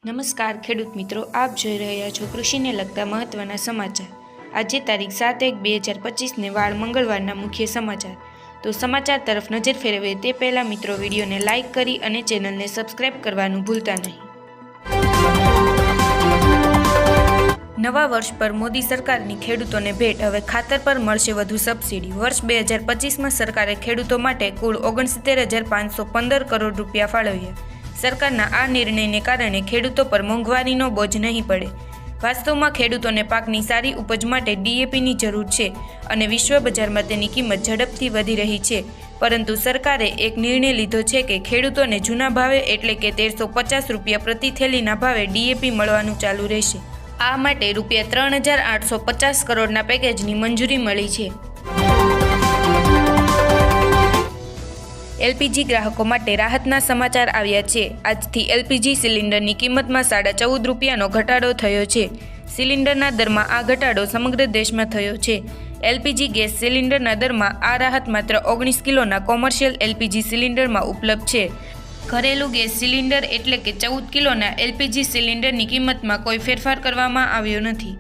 નમસ્કાર ખેડૂત મિત્રો, આપ જોઈ રહ્યા છો કૃષિને લગતા મહત્વના સમાચાર। આજે તારીખ 7/1/2025ને વાર મંગળવારના મુખ્ય સમાચાર। તો સમાચાર તરફ નજર ફેરવીએ તે પહેલા મિત્રો વિડીયોને લાઇક કરી અને ચેનલને સબસ્ક્રાઇબ કરવાનું ભૂલતા નહીં। નવા વર્ષ પર મોદી સરકારની ખેડૂતોને ભેટ, હવે ખાતર પર મળશે વધુ સબસિડી। વર્ષ 2025માં સરકારે ખેડૂતો માટે કુલ 69,515 કરોડ રૂપિયા ફાળવ્યા। સરકારના આ નિર્ણયને કારણે ખેડૂતો પર મોંઘવારીનો બોજ નહીં પડે। વાસ્તવમાં ખેડૂતોને પાકની સારી ઉપજ માટે ડીએપીની જરૂર છે અને વિશ્વ બજારમાં તેની કિંમત ઝડપથી વધી રહી છે, પરંતુ સરકારે એક નિર્ણય લીધો છે કે ખેડૂતોને જૂના ભાવે એટલે કે 1350 રૂપિયા પ્રતિ થેલીના ભાવે ડીએપી મળવાનું ચાલુ રહેશે। આ માટે રૂપિયા 3,850 કરોડના પેકેજની મંજૂરી મળી છે। એલપીજી ગ્રાહકો માટે રાહતના સમાચાર આવ્યા છે। આજથી એલપીજી સિલિન્ડરની કિંમતમાં 14.5 રૂપિયાનો ઘટાડો થયો છે। સિલિન્ડરના દરમાં આ ઘટાડો સમગ્ર દેશમાં થયો છે। એલપીજી ગેસ સિલિન્ડરના દરમાં આ રાહત માત્ર 19 કિલોના કોમર્શિયલ એલપીજી સિલિન્ડરમાં ઉપલબ્ધ છે। ઘરેલું ગેસ સિલિન્ડર એટલે કે 14 કિલોના એલપીજી સિલિન્ડરની કિંમતમાં કોઈ ફેરફાર કરવામાં આવ્યો નથી।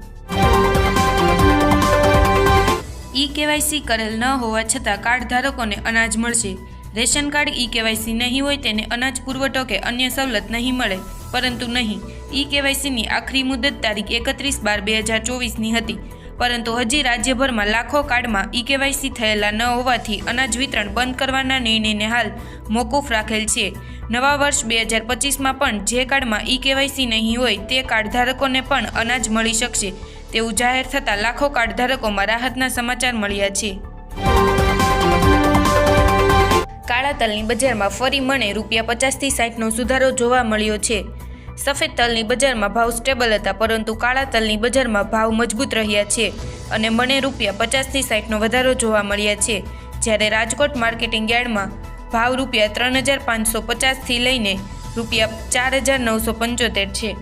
ઈ-કેવાયસી કરેલ ન હોવા છતાં કાર્ડ ધારકોને અનાજ મળશે। રેશન કાર્ડ ઈ-કેવાયસી નહીં હોય તેને અનાજ પુરવઠો કે અન્ય સવલત નહીં મળે, પરંતુ નહીં, ઈ-કેવાયસીની આખરી મુદત તારીખ 31/12/2024ની હતી, પરંતુ હજી રાજ્યભરમાં લાખો કાર્ડમાં ઈ-કેવાયસી થયેલા ન હોવાથી અનાજ વિતરણ બંધ કરવાના નિર્ણયને હાલ મોકૂફ રાખેલ છે। નવા વર્ષ 2025માં પણ જે કાર્ડમાં ઈ-કેવાયસી નહીં હોય તે કાર્ડ ધારકોને પણ અનાજ મળી શકશે તેવું જાહેર થતાં લાખો કાર્ડ ધારકોમાં રાહતના સમાચાર મળ્યા છે। કાળા તલની બજારમાં ફરી મણે રૂપિયા 50 થી 60નો સુધારો જોવા મળ્યો છે। સફેદ તલની બજારમાં ભાવ સ્ટેબલ હતા, પરંતુ કાળા તલની બજારમાં ભાવ મજબૂત રહ્યા છે અને મણે રૂપિયા 50 થી 60નો વધારો જોવા મળ્યા છે, જ્યારે રાજકોટ માર્કેટિંગ યાર્ડમાં ભાવ રૂપિયા 3,550 થી લઈને રૂપિયા 4,975 છે।